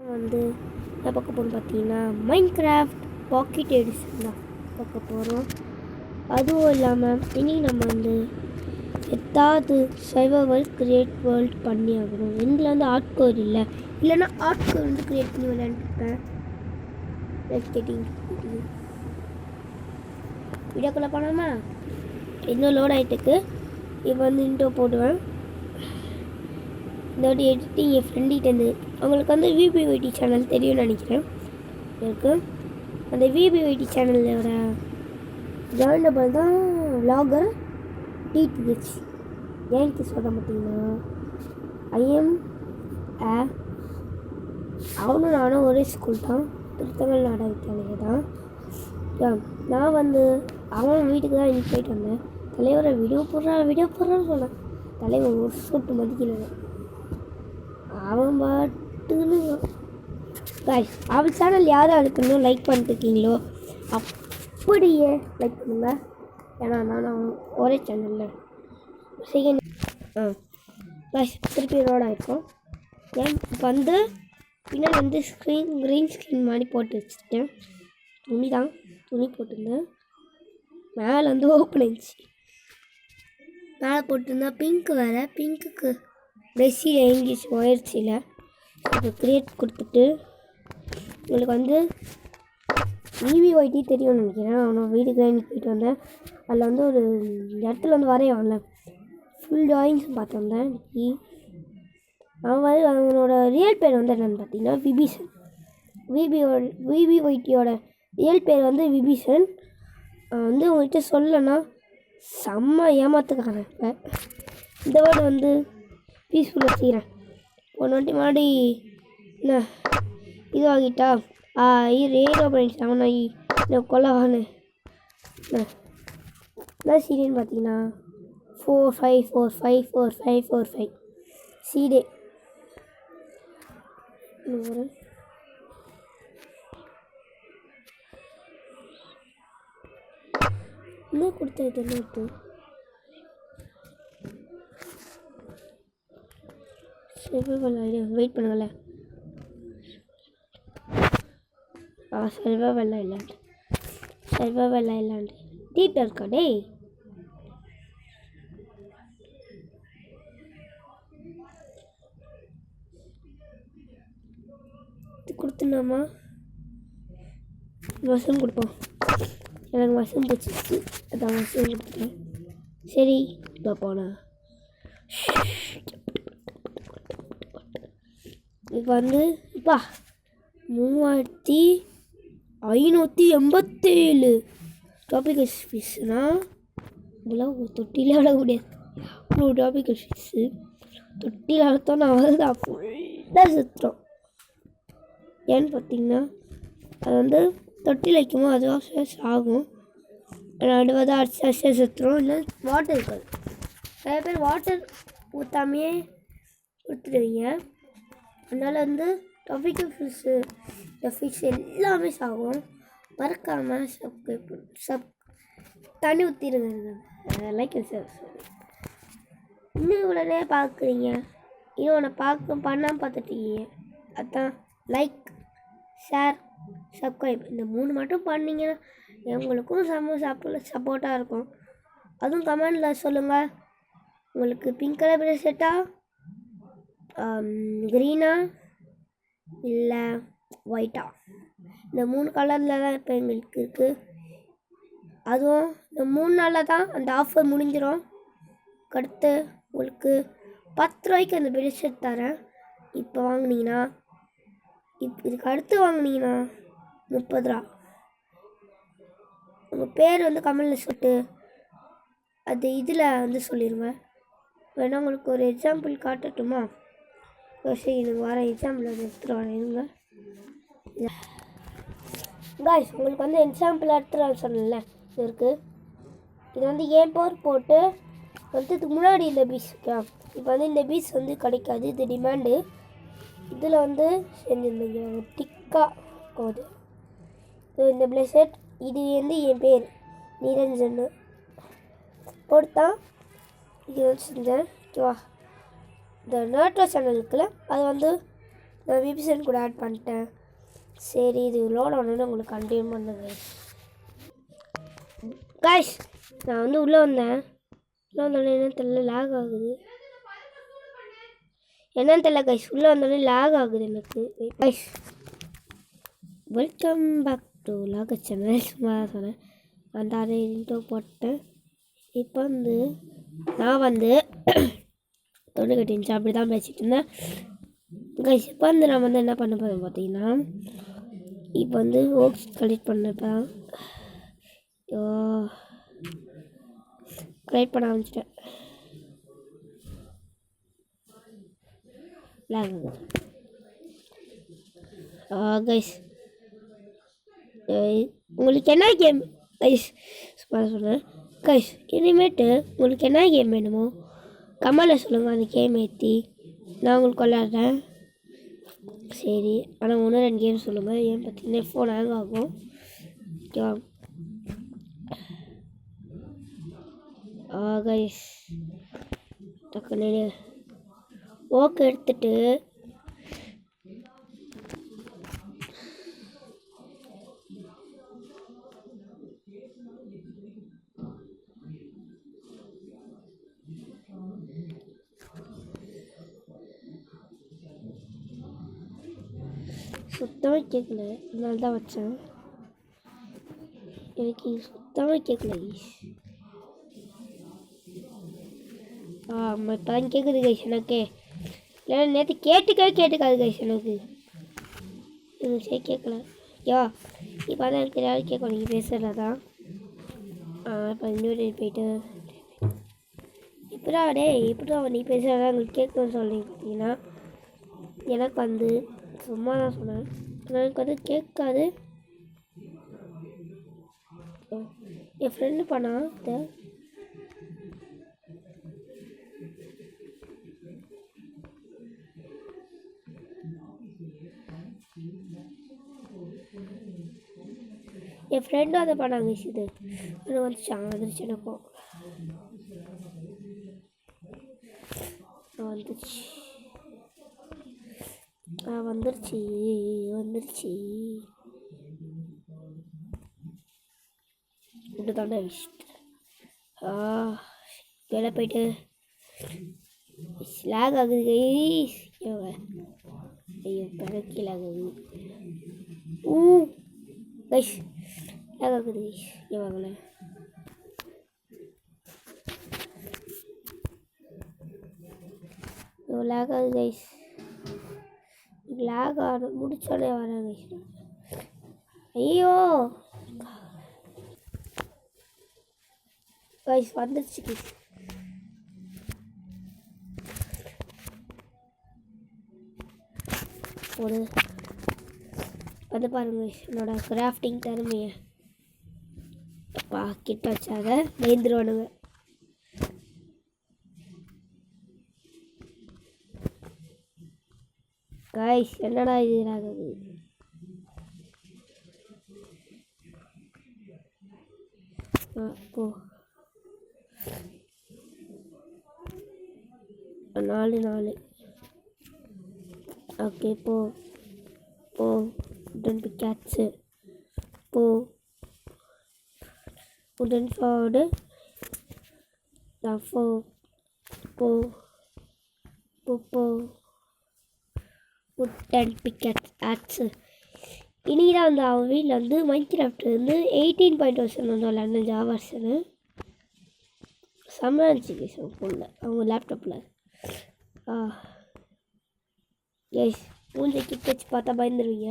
வந்து என்ன பார்க்க போகிறோம் பார்த்தீங்கன்னா மைன்கிராஃப்ட் பாக்கெட் எடிஷன் தான் பார்க்க போகிறோம். அதுவும் இல்லாமல் இனி நம்ம வந்து எதாவது சர்வைவல் கிரியேட் வேர்ல்ட் பண்ணி ஆகணும். எங்களை வந்து ஆர்ட்கோர் இல்லைன்னா ஆர்ட்கோர் வந்து கிரியேட் பண்ணி விளையாண்டுருப்பேன். வீடியோக்குள்ளே போனாமா இன்னும் லோட் ஆகிட்டுக்கு இப்போ வந்து இன்ட்ரோ போடுவேன். இந்த வாட்டி எடிட்டிங் என் ஃப்ரெண்டிகிட்டேருந்து அவங்களுக்கு வந்து விபிஒய்டி சேனல் தெரியும்னு நினைக்கிறேன். எனக்கு அந்த விபிஒய்டி சேனலோட ஜாயினபிள் தான் விலாகர் டிடிஹெச். ஏன்க்கு சொல்ல மாட்டிங்கன்னா ஐஎம் அவனும் நானும் ஒரே ஸ்கூல் தான், திருத்தங்கள் நாடக வித்யாலயா தான். நான் வந்து அவன் வீட்டுக்கு தான் இன்னைக்கு போயிட்டு வந்தேன். தலைவரை வீடியோ போடுறான்னு சொன்னேன். தலைவர் ஒரு சொட்டு மதிக்கல. அவன் பாட்டுன்னு அவன் சேனல் யாரும் அதுக்குன்னு லைக் பண்ணிட்டுருக்கீங்களோ அப்படியே லைக் பண்ணுங்க. ஏன்னா நான் ஒரே சேனலில் செகண்ட் திருப்பி ரோட் ஆகிருக்கோம். ஏன் வந்து பின்னாடி வந்து க்ரீன் ஸ்க்ரீன் மாதிரி போட்டு வச்சுருக்கேன். துணி போட்டிருந்தேன். மேலே வந்து ஓப்பன் ஆயிடுச்சு. மேலே போட்டிருந்தேன் பிங்க் வேறு. பிங்க்குக்கு பெஸ்ஸில் இங்கிலீஷ் ஒயர்ச்சியில் இப்போ க்ரியேட் கொடுத்துட்டு உங்களுக்கு வந்து விபிஒய்டி தெரியும்னு நினைக்கிறேன். அவனை வீட்டுக்கு இன்னைக்கு போயிட்டு வந்தேன். அதில் வந்து ஒரு இடத்துல வந்து வரையல ஃபுல் ட்ராயிங்ஸ் பார்த்து வந்தேன் இன்னைக்கு. அவனோட ரியல் பேர் வந்து என்னென்னு பார்த்தீங்கன்னா விபீஷன். விபிஒய்டியோட ரியல் பேர் வந்து விபீஷன். வந்து உங்கள்கிட்ட சொல்லலைன்னா செம்ம ஏமாத்துக்காரன். இப்போ இந்த வேர்டு வந்து பீஸ்ஃபுல்லாக செய்கிறேன். ஒன்று வாட்டி முன்னாடி என்ன இது ஆகிட்டா ரேடியோ பண்ணிட்டு அவனை நான் கொல்லவானு என்ன சீரியன்னு பார்த்தீங்கன்னா 45454545 சீடே இன்னும் கொடுத்த இதெல்லாம் இப்போ சர்வைவல் ஐடியா வெயிட் பண்ணுங்கள. சர்வைவல் ஐலாண்டு டீட்டர் இருக்கா டேய். இது கொடுத்துனாமா மஷ்ரூம் கொடுப்போம். எனக்கு மஷ்ரூம் பிடிச்சிருச்சு, அதான் மஷ்ரூம் கொடுத்துட்டேன். சரி இப்போ போனா இப்போ வந்து இப்போ 3587 டாபிக்கல் ஃபிஷ்னா இதெல்லாம் தொட்டியில் விட முடியாது. அவ்வளோ டாபிக்கல் ஃபிஷ்ஷு தொட்டியில் வளர்த்தோன்னா வருதா ஃபுல்லாக சுற்றுறோம். ஏன்னு பார்த்தீங்கன்னா அது வந்து தொட்டியில் வைக்கும்போது அதுவாக ஆகும். நடுவதாக அடிச்சு சுற்றுறோம். இல்லை வாட்டர் இருக்காது. நிறைய பேர் வாட்டர் ஊற்றாமையே கொடுத்துடுவீங்க. அதனால் வந்து டாபிக்கல் ஃபிஷ் எல்லாமே சாகும். மறக்காமல் தண்ணி ஊற்றிடுங்க. லைக் சார் இன்னும் இவ்வளோனே பார்க்குறீங்க, இன்னொன்று பண்ணாமல் பார்த்துட்டீங்க. அதான் லைக் ஷேர் சப்ஸ்கிரைப் இந்த 3 மட்டும் பண்ணிங்கன்னா எங்களுக்கும் சப்போர்ட்டாக இருக்கும். அதுவும் கமெண்டில் சொல்லுங்கள். உங்களுக்கு பிங்க் கலர் ப்ரெஸ்ஸெட்டா க்ரீனா இல்லை ஒயிட்டா, இந்த 3 கலரில் தான் இப்போ எங்களுக்கு இருக்குது. அதுவும் இந்த 3 நாளில் தான் அந்த ஆஃபர் முடிஞ்சிடும். அடுத்து உங்களுக்கு 10 ரூபாய்க்கு அந்த ப்ரெஸ்ஸெட் தரேன். இப்போ வாங்கினீங்கன்னா இதுக்கு அடுத்து வாங்கினீங்கன்னா 30 ரூபா. உங்கள் பேர் வந்து கமெண்டில் சொல்லிட்டு அது இதில் வந்து சொல்லிடுங்க. வேணா உங்களுக்கு ஒரு எக்ஸாம்பிள் காட்டட்டுமா? சரி எனக்கு வர எக்ஸாம்பிள் அதை எடுத்துகிட்டு வரேன் இருங்க. காய்ஸ் உங்களுக்கு வந்து எக்ஸாம்பிள் எடுத்துகிட்டு வர சொன்னேன்ல இது இருக்குது. இது வந்து ஏன் போட்டு வந்து இதுக்கு முன்னாடி இந்த பீஸ் இருக்கா. இப்போ வந்து இந்த பீஸ் வந்து கிடைக்காது, இது டிமாண்டு. இதில் வந்து செஞ்சுருந்தீங்க டிக்காக போகுது. இந்த ப்ளெஸெட் இது வந்து என் பேர் நிரஞ்சன் போட்டுதான் இது வந்து செஞ்சேன். ஓகேவா? இந்த நேட்டோ சேனல் இருக்குல்ல அது வந்து நான் விபிசன் கூட ஆட் பண்ணிட்டேன். சரி இது லோட் ஆனோன்னு உங்களுக்கு கண்டினியூ பண்ணுங்க கைஸ். நான் வந்து உள்ளே வந்தேன். உள்ளே வந்தோடனே என்னன்னு தெரியல, லேக் ஆகுது. என்னன்னு தெரியல கைஸ், உள்ளே வந்தோடனே லேக் ஆகுது எனக்கு. கைஸ் வெல்கம் பேக் டு லாக சேனல். சும்மா சொன்னேன் அந்த அதை இன்ட்ரோ போட்டேன். இப்போ வந்து நான் வந்து தொண்டு கட்டிருந்துச்சு அப்படி தான் பேசிகிட்டு இருந்தேன் கைஸ். இப்போ வந்து நான் வந்து என்ன பண்ண போகிறேன் பார்த்தீங்கன்னா, இப்போ வந்து ஓக்ஸ் கலெக்ட் பண்ணப்போ கலெக்ட் பண்ண ஆரம்பிச்சிட்டேன். கைஸ் உங்களுக்கு என்ன கேம் கைஸ் சும்மா சொன்னேன் கைஸ். இனிமேட்டு உங்களுக்கு என்ன கேம் வேணுமோ கமெண்டில் சொல்லுங்கள், அந்த கேம் ஏற்றி நான் உங்களுக்கு விளாட்றேன். சரி ஆனால் 1-2 கேம் சொல்லுங்கள். ஏன் பார்த்தீங்கன்னா ஃபோன் ஹேங் ஆகும். ஓகேவா கைஸ். டக்குனு ஓக்கு எடுத்துட்டு சுத்தமாக கேட்கல, அதனால தான் வச்சேன். எனக்கு சுத்தமாக கேட்கல கைஸ். இப்போ தான் கேட்குது கைஸ் எனக்கு. இல்லைன்னா நேற்று கேட்டுக்காது கைஸ் எனக்கு. சரி கேட்கல யா. இப்போ தான் எனக்கு யாரும் கேட்கும் நீங்கள் பேசுகிறதா தான். இப்போ இன்னொரு போயிட்டு இப்படா நீ பேசுகிறதா உங்களுக்கு கேட்கணும்னு சொல்கிறீங்க பார்த்தீங்கன்னா, எனக்கு வந்து சும்மா தான் சொன்னேன். எனக்கு வந்து கேட்காது. என் ஃப்ரெண்டு பண்ணா என் ஃப்ரெண்டும் அதை பண்ணாங்க. இது வந்துச்சாங்க வந்துருச்சு எனக்கும் வந்துருச்சு இப்படி தாண்டா விஷயம். வேலை போயிட்டு லேக் ஆகுது கைஸ். ஐயோ பிறக்கி லேக் ஆகுது. கைஸ் லேக் ஆகுது கைஸ். வாங்கல லேக் ஆகுது கைஸ். லேக் ஆக முடிச்சோடனே வரேன் கைஸ். ஐயோ கைஸ் வந்துருச்சு கைஸ். ஒரு வந்து பாருங்க என்னோட கிராஃப்டிங் திறமையை. கிட்ட வச்சாக பயந்துருவானுங்க. கைஸ் என்னடா இது ஆகுது. போ 4 ஓகே போ உடன் பிக்காச்சு போ உடன் ஃபார்டு போ உடன் பிக்காட்ஸ் ஆட்ஸு. இனி தான் வந்து அவன் வீட்டில் வந்து மைன்கிராஃப்ட் வந்து 18 வெர்ஷன் வந்து விளாட்ன ஜாவா வெர்ஷனு செம்ம இருந்துச்சு ஃபோனில் அவங்க லேப்டாப்பில். எஸ் மூஞ்சை கிட்ட வச்சு பார்த்தா பயந்துருவீங்க.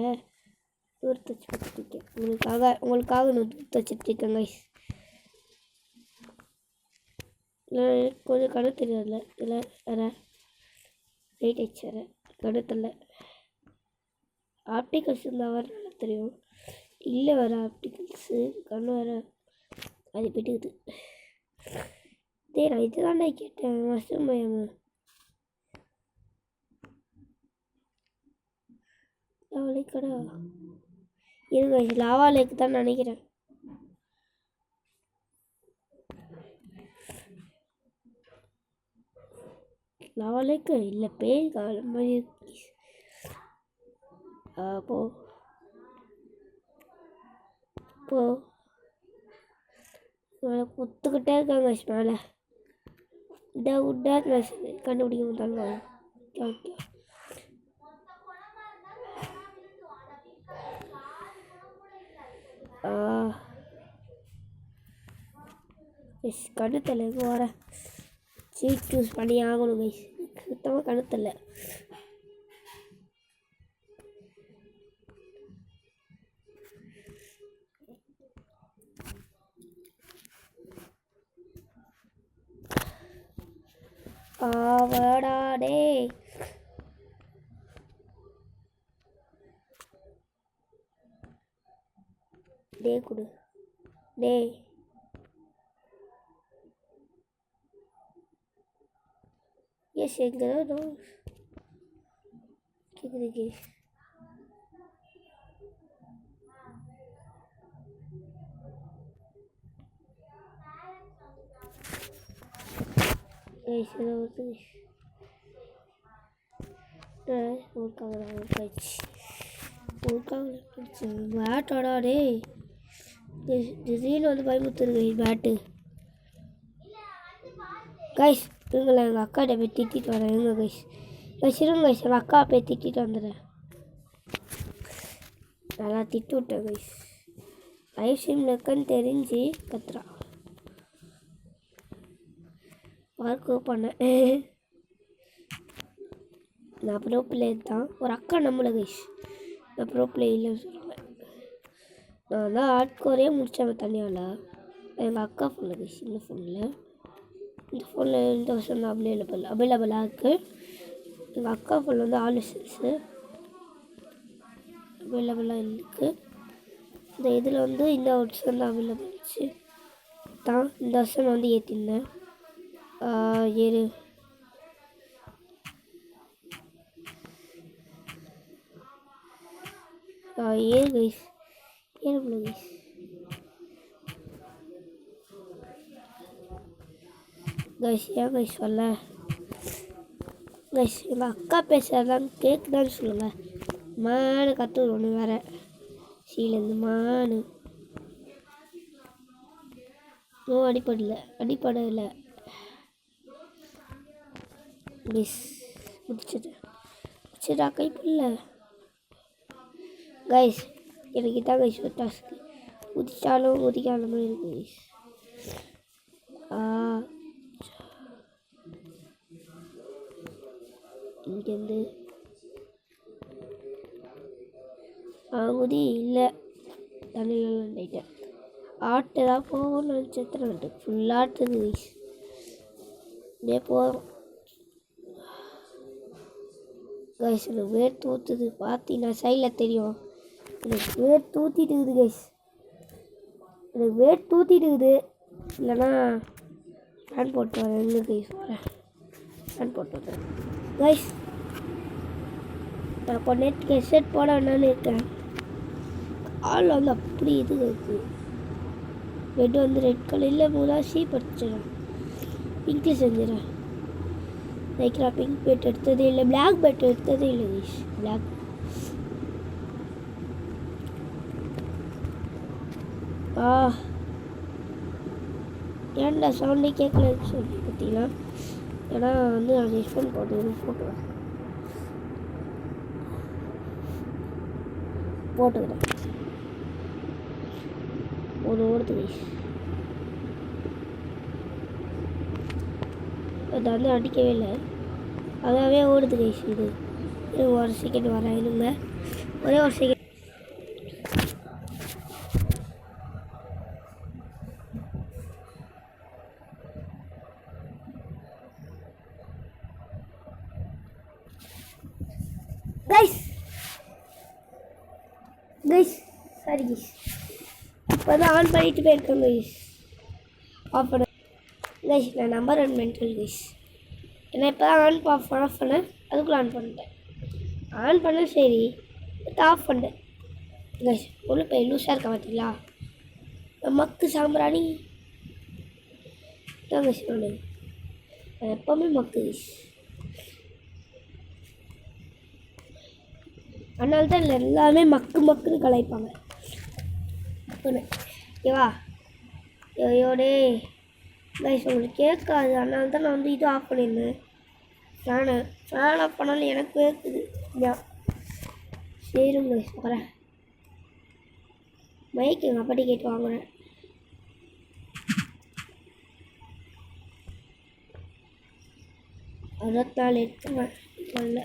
தூரத்து வச்சு பார்த்துருக்கேன் உங்களுக்காக நான் தூரத்து வச்சுட்ருக்கேன் கைஸ். இல்லை கொஞ்சம் கணக்கு தெரியாதுல்ல இல்லை வேறு ரைட் ஆயிடுச்சு வேறு கணத்தில் ஆப்டிகல்ஸ் இருந்தால் வேறு நல்லா தெரியும். இல்லை வேறு ஆப்டிகல்ஸு கண்ணு வேறு அது போய்ட்டுக்குது. நான் இது தாண்டா கேட்டேன் மஷ்ரூம் பயம். லாவா இருங்க லாவா லேக் தான் நினைக்கிறேன். லாவா லேக்கு இல்லை பேய் காலம் மாதிரி போ போ மேலே குத்துக்கிட்டே இருக்காங்க மேலே விட்டா கண்டுபிடிக்க மாட்டாங்க. ஓகே கணுத்தலை வர சீட் சூஸ் பண்ணி ஆகணும் கைஸ். சுத்தமாக கணுத்தலை. ஆவடாடே டே கொடு டே எஸ் எங்கே கேட்குது கேஸ். பேட்டோடா டே திடீர்னு வந்து பயமுத்துருங்க பேட்டு கைஸ். இருங்கள எங்கள் அக்காட்ட போய் திட்டிட்டு வரேன். எங்க கைஸ் இருங்க கைஸ், எங்கள் அக்கா போய் திட்டிட்டு வந்துடுறேன். நல்லா திட்டு விட்டேன் கைஸ். லைவ் ஸ்ட்ரீம் இருக்குன்னு தெரிஞ்சு கத்துறா. பார்க்க பண்ணேன். நான் ப்ரோ பிளேயர் தான். ஒரு அக்கா நம்மளை கைஸ். நான் ப்ரோ பிளேயர் இல்லைன்னு சொல்லுவேன். நான் தான் ஹார்ட்கோரே முடித்தேன் தனியால். எங்கள் அக்கா ஃபோனில் கைஸ். இந்த ஃபோனில் இந்த வருஷம் தான் அவைலபிளாக இருக்குது. எங்கள் அக்கா ஃபோனில் வந்து ஆல் செல்ஸு அவைலபிளாக இருக்குது. இந்த இதில் வந்து இந்த வருஷம் தான் அவைலபிள் இருந்துச்சு தான். இந்த வருஷம் நான் வந்து ஏற்றிருந்தேன். ஏறு கைஸ் ஏறுல கைஸ். கைஸ் ஏன் கைஸ் சொல்ல கைஸ். எங்கள் அக்கா பேசுறதான் கேட்குதான்னு சொல்லுங்கள். மானு கற்று ஒன்று வேறு சீலேருந்து மானு அடிப்படலை கைஸ். முடிச்சிட்டா கைப்பில்லை கைஸ். எனக்கு இதான் கைஸ் ஒரு டாஸ்க்கு. உதிச்சாலும் உதிக்காத மாதிரி இருக்கு கைஸ். இங்கேருந்து உதி இல்லை தண்ணியில் நினைட்டேன். ஆட்டு தான் போகணும்னு நினச்சேன். ஃபுல்லாட்டுது கைஸ். இதே போகிறோம் கைஸ். எனக்கு வேர் தூத்துது பார்த்தீங்கன்னா சைடில் தெரியும். எனக்கு வேர் தூத்திட்டுக்குது கைஸ். எனக்கு வேர் தூத்திட்டுக்குது. இல்லைன்னா ஃபேன் போட்டு வரேன். எங்கே கைஸ் வரேன் ஃபேன் போட்டு வரேன் கைஸ். நான் இப்போ நெட் ஹெட்செட் போட வேணான்னு இருக்கேன். காலில் வந்து அப்படி இது இருக்குது. பெட் வந்து ரெட் கலரில் முதல் ஷீ படிச்சிடறேன். பிங்க்கில் செஞ்சிடறேன். லைக் நான் பிங்க் பெட் எடுத்ததே இல்லை. பிளாக் பெட் எடுத்ததே இல்லை கைஸ். பிளாக் ஏன்டா சவுண்டே கேட்கலன்னு சொல்லி பார்த்தீங்களா? ஏன்னா வந்து நான் ஹெட்ஃபோன் போட்டுக்கிறேன். ஓடுது கைஸ். அது வந்து அடிக்கவே இல்லை. அதாவே ஓடுது கைஸ். இது ஒரு செகண்ட் வரேன் இருங்க. ஒரே ஒரு செகண்ட் கைஸ். Sorry guys. இப்போ தான் ஆன் பண்ணிட்டு போயிருக்கேன் கைஸ். ஆஃப் பண்ண கைஸ். நான் நம்பர் 1 மென்டல் கைஸ். ஏன்னா இப்போ தான் ஆஃப் பண்ணேன். அதுக்குள்ளே ஆன் பண்ணிட்டேன். ஆன் பண்ண சரி ஆஃப் பண்ணிட்டேன் கைஸ். ஒன்று போய் லூஸாக இருக்க பார்த்தீங்களா? மக்கு சாம்பிராணி தான் கைஸ். நான் எப்போவுமே மக்கு கைஸ். அதனால தான் இல்லை எல்லாருமே மக்குன்னு கலாய்ப்பாங்க. ஓகேவா? ஐயோடே கைஸ் உங்களுக்கு கேட்காது, அதனால தான் நான் வந்து இது ஆஃப் பண்ணியிருந்தேன். ஃபேன் ஆஃப் பண்ணாலும் எனக்கு கேட்குது. சரிங்க கைஸ் வரேன். மைக் எங்கள் அப்பாட்டி கேட்டு வாங்குறேன். அறுபத்தாலு எடுத்துருவேன் இல்லை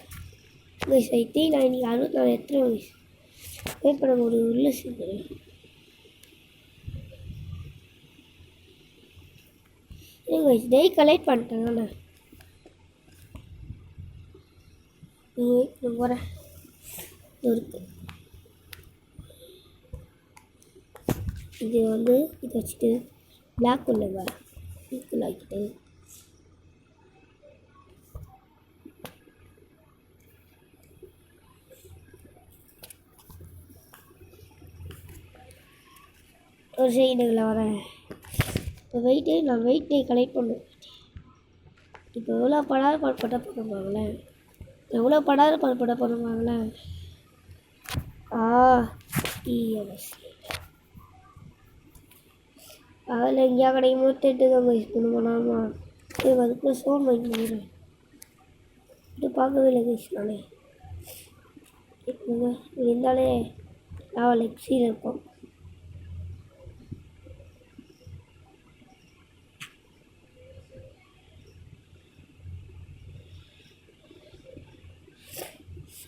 கைஸ். ஐ திங்க் நான் இன்றைக்கி 64 எடுத்துருவேன் கைஸ். வெயிட் பண்ண ஒரு உள்ள சீக்கிரம். டெய் கலெக்ட் பண்ணிட்டேன் நான். வரேன் இருக்கு. இது வந்து இதை வச்சுட்டு பிளாக் உள்ள வரேன். ஈக்குவல் ஆக்கிட்டு ஒரு சைடுகளை வரேன். இப்போ நான் வெயிட்டை கலெக்ட் பண்ணுவேன். இப்போ எவ்வளோ படாத பாடுபட்டால் பண்ணுவாங்களேன், எவ்வளோ படாத பாடுபட்டால் பண்ணுவாங்களேன். அதில் எங்கேயா கிடைக்குமோ தேட்டுதான் கைஸ் பண்ண பண்ணாமா. அதுக்குள்ளே சோன் வாங்கி பண்ணிடுறேன். இது பார்க்கவே இல்லை கைஸ் நானே. இருந்தாலே நான் லெக்ஸியில் இருப்போம்.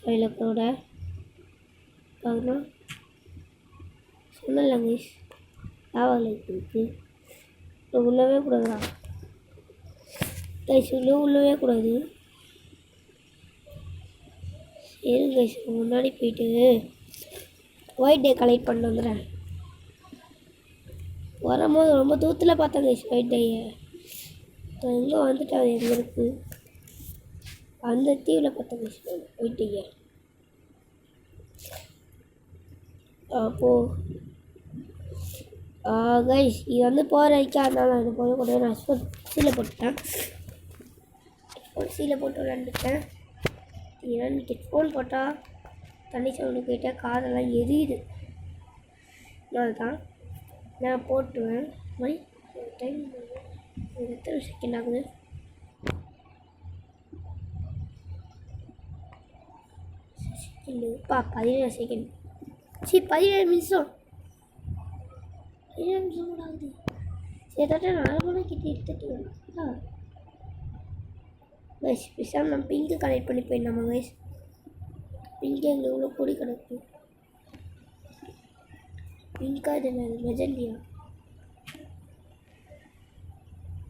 சைலக்கோட பார்க்கணும் சொன்னல கைஸ். லைக் இருக்குது உள்ளவே கூடாதா கைஸ்? உள்ளவே கூடாது. சரி கைஸ் முன்னாடி போயிட்டு ஒயிட் டே கலெக்ட் பண்ண வந்துடுறேன். வரும்போது ரொம்ப தூரத்தில் பார்த்தேன் கைஸ் ஒயிட் டேயை. எங்கே வந்துட்டு அது எங்கே இருக்குது? அந்த தீவில் பார்த்தேன் கைஸ் ஒயிட் டேயை. அப்போது கைஸ் இது வந்து போகிற வைக்க, அதனால அது போக கூட நான் சீலை போட்டுட்டேன். சீலை போட்டு விளாண்டுட்டேன். ஏன்னா ஹெட்ஃபோன் போட்டால் தண்ணி சவுண்டு போயிட்டால் காதெல்லாம் எரியுது. அதனால தான் நான் போட்டுவேன். மாதிரி டைம் எத்தனை செகண்ட் ஆகுது? செகண்டுப்பா 17 செகண்ட். 17 நிமிஷம். 17 நிமிஷம் கூட ஆகுது. சரி நான் 4 மணி கிட்டே எடுத்துட்டு கைஸ். பேசாமல் நம்ம பிங்க்கு கலெக்ட் பண்ணி போயிடலாமா கைஸ்? பிங்க்கு எங்கே எவ்வளோ கோடி கிடக்கு. பிங்க்கா இது என்ன மெஜண்டியா?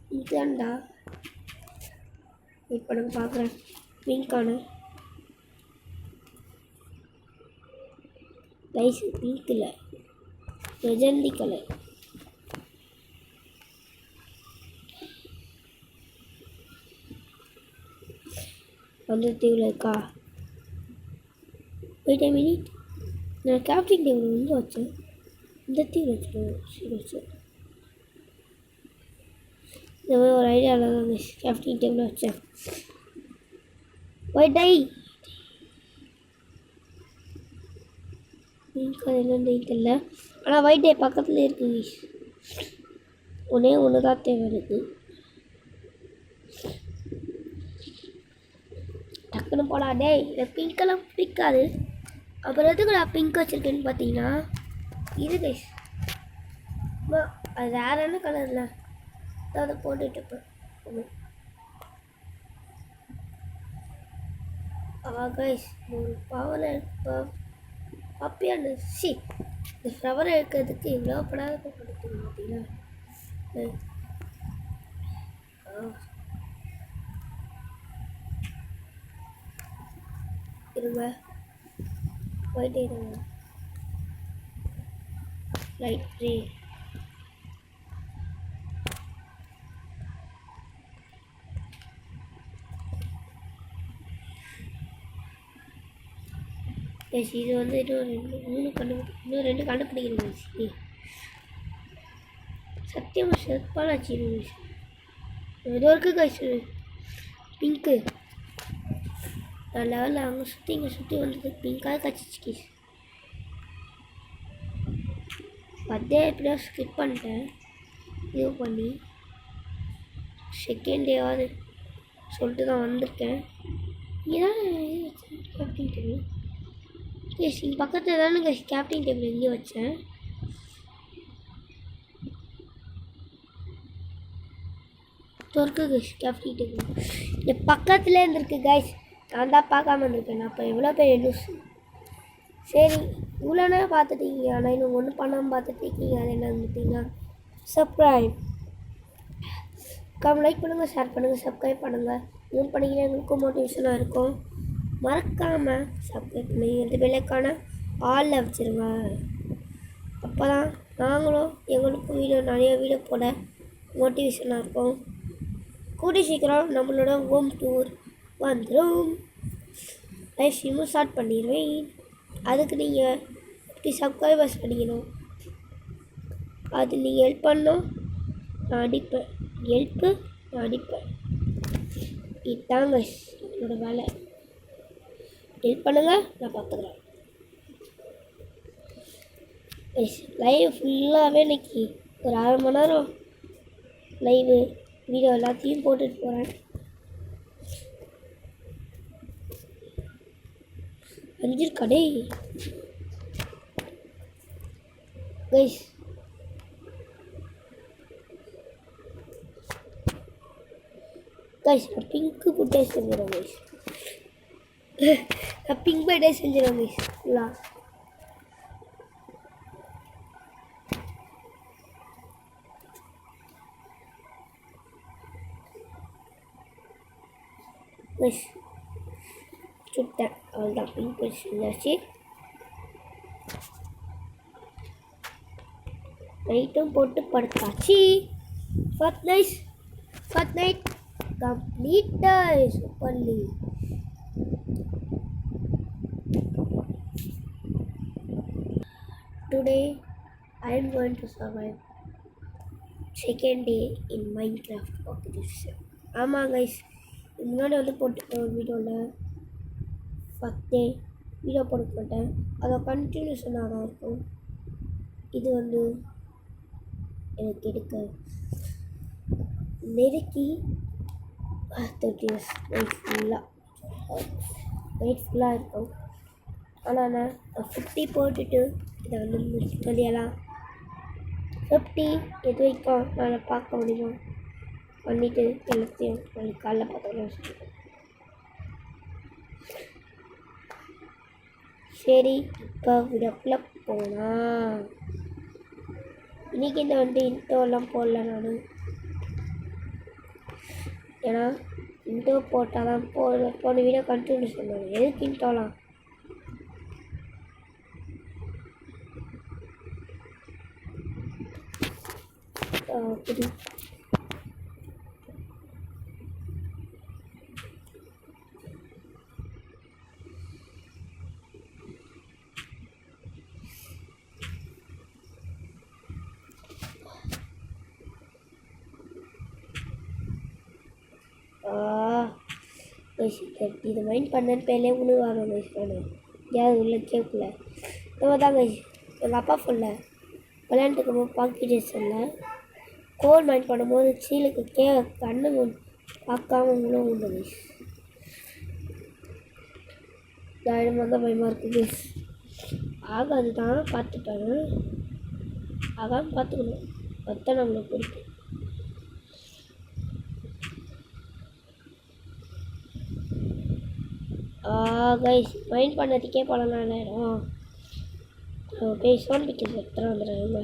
பிங்க் தான்டா. வெயிட் பண்ணுங்க பார்க்குறேன். பிங்க்கானு கைஸ் பிங்க் இல்லை மெஜந்தி கலர். அந்த தீவில் இருக்கா? Wait a minute. நான் கிராஃப்டிங் டேபிள் வந்து வச்சேன். இந்த தீவில் வச்சுருவேன். சரி வச்சேன். இந்த மாதிரி ஒரு ஐடியாவில் தான் கிராஃப்டிங் டேபிள் வச்சேன். ஒயிட் டை பிங்க் அது என்னன்னு தெரியல. ஆனால் ஒயிட் டே பக்கத்தில் இருக்குது. ஒன்று தான் தேவை இருக்குது. டக்குன்னு போடா டேய். எனக்கு பிங்க்கெல்லாம் பிடிக்காது. அப்புறம் எதுக்கு நான் பிங்க் வச்சுருக்கேன்னு பார்த்தீங்கன்னா இது கைஸ் அது வேறான கலரில் அதை போட்டுட்ருப்பேன். கைஸ் ஒரு பவர் பப்பியான இந்த ஃப்ளவர் இருக்கிறதுக்கு இவ்வளோ படாத கொடுத்துருங்க பார்த்தீங்களா? இருங்க போயிட்டே இருங்க. லைட் த்ரீ இது வந்து இன்னும் ரெண்டு கண்டுபிடிக்கிறது. சத்தியமாக செப்பாலாச்சு ஏதோ இருக்குது கைஸ் பிங்க்கு. நான் லெவலில் அங்கே சுற்றி இங்கே சுற்றி வந்தது பிங்காக கச்சிச்சு கேஸ். பர்த்டே எப்படியோ ஸ்கிப் பண்ணிட்டேன். இது பண்ணி செகண்ட் டேவாவது சொல்லிட்டு தான் வந்திருக்கேன். இதான் கேப்டன் டேபிள் கேஸ் இங்கே பக்கத்தில் தானே கேஸ் கேப்டன் டேபிள் எங்கேயும் வச்சேன். இருக்கு கேஸ் கேப்டன் டேபிள் இந்த பக்கத்தில் இருந்திருக்கு கைஸ். நான் தான் பார்க்காம இருந்திருக்கேன். நான் இப்போ எவ்வளோ பேர் நியூஸ். சரி இவ்வளோ நேரம் பார்த்துட்டீங்க, ஆனால் இன்னும் ஒன்றும் பண்ணாமல் பார்த்துட்டு இருக்கீங்க. அது என்ன இருந்துட்டீங்கன்னா சப்ஸ்கிரைப் லைக் பண்ணுங்கள், ஷேர் பண்ணுங்கள், சப்ஸ்கிரைப் பண்ணுங்கள். இன்னும் பண்ணிங்கன்னா எங்களுக்கும் மோட்டிவேஷனாக இருக்கும். மறக்காமல் சப்ஸ்கிரைப் பண்ணி இந்த பெல்லைக்கான ஆளில் வச்சுருங்க. அப்போ தான் நாங்களும் எங்களுக்கும் நிறைய வீடியோ போட மோட்டிவேஷனாக இருக்கும். கூடி சீக்கிரம் நம்மளோட ஹோம் டூர் வந்துடும். லைவ் ஸ்ட்ரீமும் ஸ்டார்ட் பண்ணிடுவேன். அதுக்கு நீங்கள் 50 சப்ஸ்கிரைபர்ஸ் பண்ணிக்கணும். அது நீங்கள் ஹெல்ப் பண்ணணும், நான் அடிப்பேன். நான் அடிப்பேன். இதுதாங்க என்னோட வேலை. ஹெல்ப் பண்ணுங்கள், நான் பார்த்துக்கிறேன். லைவ் ஃபுல்லாகவே இன்னைக்கு ஒரு 1/2 மணி நேரம் லைவு வீடியோ எல்லாத்தையும் போட்டுட்டு போகிறேன். 5 கடை கைஸ். கைஸ் நான் பிங்க்கு புட்டே செஞ்சிடும் கைஸ். நான் பிங்க் பர்த்டே செஞ்சிடும் கைஸ் ஃபுல்லாக. கைஸ் சுட்டேன் அவ்வளோதான். பிங்க் பர்த்டே செஞ்சாச்சு. நைட்டும் போட்டு படுத்தாச்சு. First night completed superly. Today I am going to survive second day in Minecraft competition. ஆமாம் கைஸ், முன்னாடி வந்து போட்டுருக்கேன் ஒரு வீடியோவில். ஃபர்ஸ்ட் டே வீடியோ போட்டு மாட்டேன், அதை கண்டினியூஷனாக தான் இருக்கும். இது வந்து எனக்கு எடுக்க நெருக்கி 30 years நைட் ஃபுல்லாக இருக்கும். ஆனால் நான் 50 போட்டுட்டு இதை வந்து முடியலாம். 50 எது வரைக்கும் நான் பார்க்க முடியும் பண்ணிவிட்டு எல்லாத்தையும் நாளைக்கு காலைல பார்த்தோம். சரி இப்போ வீடியோக்குள்ளே போனால் இன்றைக்கி இந்த வந்து இன்ட்ரோலாம் போடல நான். ஏன்னா இன்ட்ரோ போட்டால் தான் போன வீடியோ கண்டினியூ சொன்னாங்க. எதுக்கு இன்ட்ரோலாம்? அப்படி இது மைண்ட் பண்ணேன்னு பேர்லேயே உழுவாங்க கைஸ். நான் யார் உள்ள கேட்கல. நம்ம தான் கைஸ் எங்கள் அப்பா ஃபோனில் விளையாண்டுக்கும் போது பாக்கிட்டேஷனில் கோல் மைண்ட் பண்ணும்போது சீலுக்கு கண்ணு பார்க்காம உங்களும் உண்டு கைஸ். இடமா தான் பயமாக இருக்குது கைஸ். ஆகாது தான் பார்த்துட்டாங்க, ஆகாமல் பார்த்துக்கணும். அதுதான் நம்மளுக்கு பிடிக்கும். கைஸ் மைண்ட் பண்ணதுக்கே பல நாள் ஆகிடும். போய் சோன் பிக்கஸ் எடுத்துகிட்டு வந்துடுறாங்க.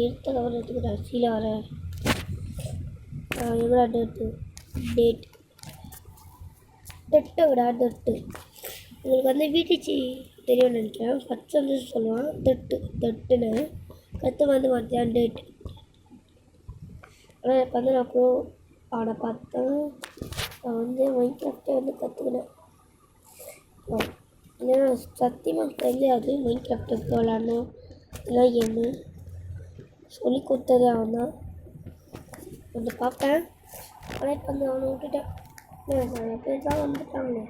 எடுத்த கவரத்துக்கு ரசியில் வர எவ்வளோ டெட்டை விட டெட்டு உங்களுக்கு வந்து வீட்டுச்சு தெரியும்னு நினைக்கிறேன். ஃபஸ்ட் வந்து சொல்லுவான் டெட்டுன்னு, கற்று வந்து மாற்றியான் டேட். ஆனால் இப்போ வந்து நான் ப்ரோ அவனை பார்த்தேன். நான் வந்து மைன்கிராஃப்டே வந்து கற்றுக்கினேன். இல்லைன்னா சத்தியமாக தெரியாது மைன்கிராஃப்ட் எப்படி விளாட்ணும் இதெல்லாம் கேமு. சொல்லி கொடுத்தது அவன் தான். கொஞ்சம் பார்ப்பேன். ஆனால் இப்போ வந்து அவனை விட்டுட்டேன். நிறைய பேர் தான் வந்துட்டாங்களே.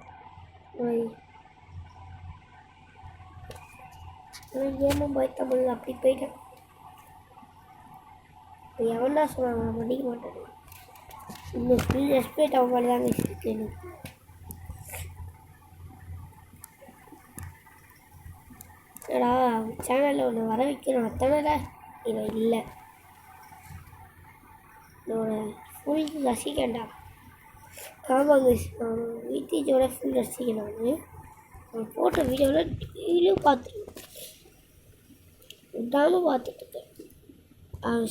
ஆனால் கேமும் போய் தமிழ் அப்படி போயிட்டேன். இப்போ எவன்டா சொன்னாங்க நான் படிக்க மாட்டேன். இன்னும் ஃபுல் ரெஸ்பெக்ட் அவன் மாதிரி தாங்க இருக்கு எனக்கு. ஏடா சேனலில் ஒன்று வர வைக்கணும் அத்தனை இவன் இல்லை. என்னோட ஃபுல் ரசிகண்டா. ஆமாங்க, நான் விடிஜோட ஃபுல் ரசிகன். நான் போட்ட வீடியோவில் டெய்லியும் பார்த்துருக்கேன், விடாமல் பார்த்துட்ருக்கேன்.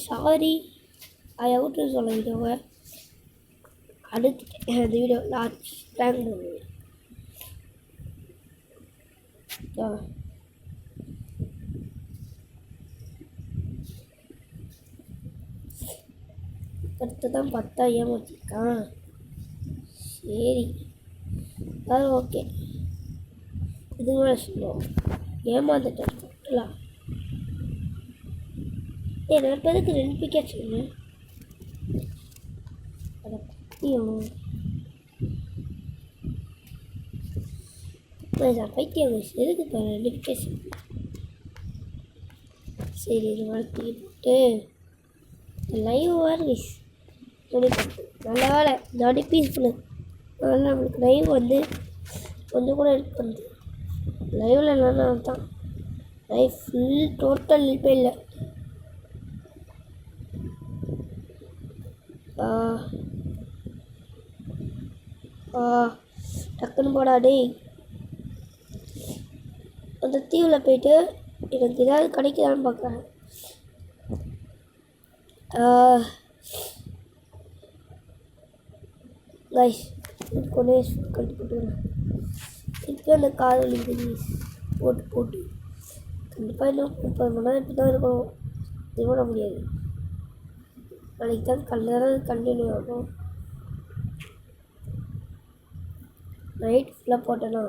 சாரி ஐ அவுட்டுன்னு சொல்ல வீடியோவை அடுத்துட்டேன். அந்த வீடியோ லாஸ்ட் ப்ராங்க் பண்ணுவேன். அடுத்து தான் 10 ஏமாற்றிருக்கான். சரி அது ஓகே. இது மேலே சொல்லுவோம் ஏமாந்துட்டேன் டோட்டலாக. நான் பேருக்கு 2 பிக்கெட் சொன்னேன். அதை பற்றியும் பைத்தியம் எதுக்கு இப்போ 2 பிக்கெட் சொன்னேன். சரி இது வளர்த்து போட்டு லைவ் வார்விஸ் சொல்லி கொடுத்து நல்ல வேலை ஜாடி பீஸ்ஃபுல்லு. அதனால் நம்மளுக்கு லைவ் வந்து கொஞ்சம் கூட ஹெல்ப் பண்ணுது. லைவில் இல்லைன்னா தான் லைவ் ஃபுல் டோட்டல் ஹெல்ப்பே இல்லை. டக்குன்னு போடா டேய். அந்த தீவில் போயிட்டு எனக்கு ஏதாவது கிடைக்குதான்னு பார்க்குறேன். கைஸ் கொண்டே கட்டி போட்டுக்கிறேன். இப்போ அந்த கால் வலிக்குது போட்டு கண்டிப்பாக இன்னும் 30 மணி நேரம் இப்படி தான் இருக்கணும். இது பண்ண முடியாது. நாளைக்கு தான் கல்யாணம் கண்டினியூ ஆகும். நைட் ஃபுல்லாக போட்டேன்னா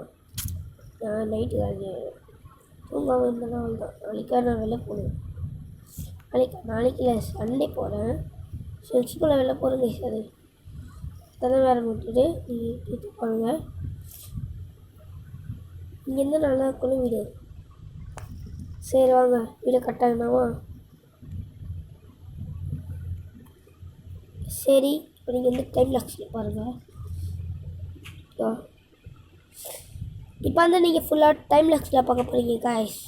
நான் நைட்டு வேலை தூங்காமல் இருந்தேன்னா தான். நாளைக்காக நான் வெளில போகணும். நாளைக்கு இல்லை சண்டே போகிறேன். ஃப்ரெண்ட்ஸுக்குள்ளே வெளில போகிறேங்க சார். அதெல்லாம் வேறு விட்டுட்டு நீங்கள் இது பண்ணுங்கள். இங்கேருந்து நல்லா இருக்கணும் வீடு. சரி வாங்க வீடு கட்டாங்கண்ணாவா. சரி இப்போ நீங்கள் வந்து டைம் லாக்ஸில் பாருங்கள். இப்போ வந்து நீங்கள் ஃபுல்லாக டைம் லாக்ஸில் பார்க்க போகிறீங்க காய்ஸ்.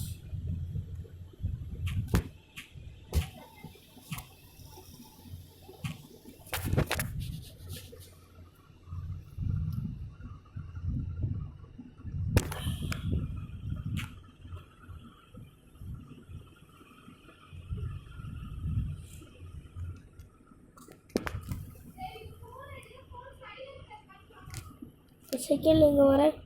செகண்ட் இங்கே வரேன்.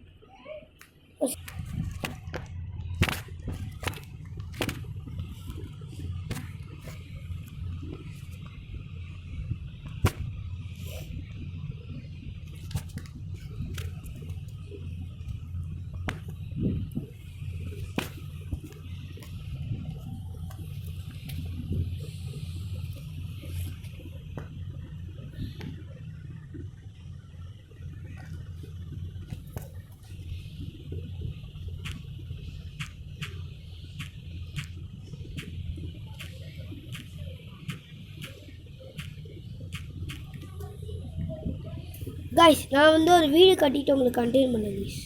கைஸ் நான் வந்து ஒரு வீடு கட்டிட்டு உங்களுக்கு கண்டினியூ பண்ணேன் கைஸ்.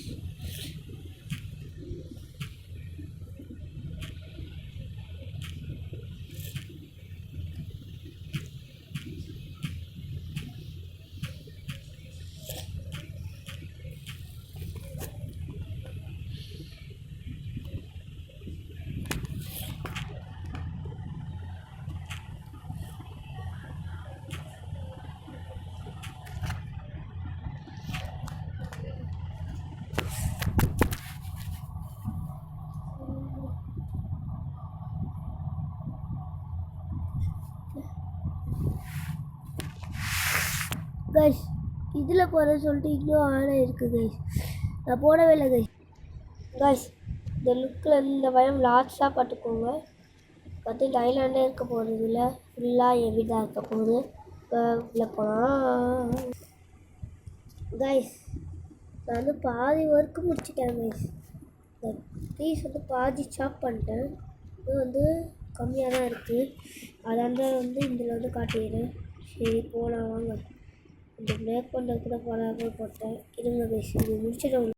கைஸ் இதில் போகிறேன்னு சொல்லிட்டு இன்னும் ஆன் இருக்குது கைஸ். நான் போடவே இல்லை கைஸ். கைஸ் இந்த லுக்கில் இந்த பயம் லாஸ்ட்டாக பார்த்துக்கோங்க. பார்த்து ஐலாண்டே இருக்க போகிறது இல்லை, ஃபுல்லாக என் வீடு தான் இருக்க போகுது. இப்போ உள்ளே போகலாம். கைஸ் நான் வந்து பாதி ஒர்க்கு முடிச்சிட்டேன் கைஸ். இந்த பீஸ் வந்து பாதி சாப் பண்ணிட்டேன். இது வந்து கம்மியாக தான் இருக்குது. அதாண்ட வந்து இதில் வந்து காட்டிடுறேன். சரி போகலாம் வாங்க. இந்த மேக் பண்ணுறது கூட போட்டேன். இருங்க கைஸ் இது முடிச்சிட்டேன்.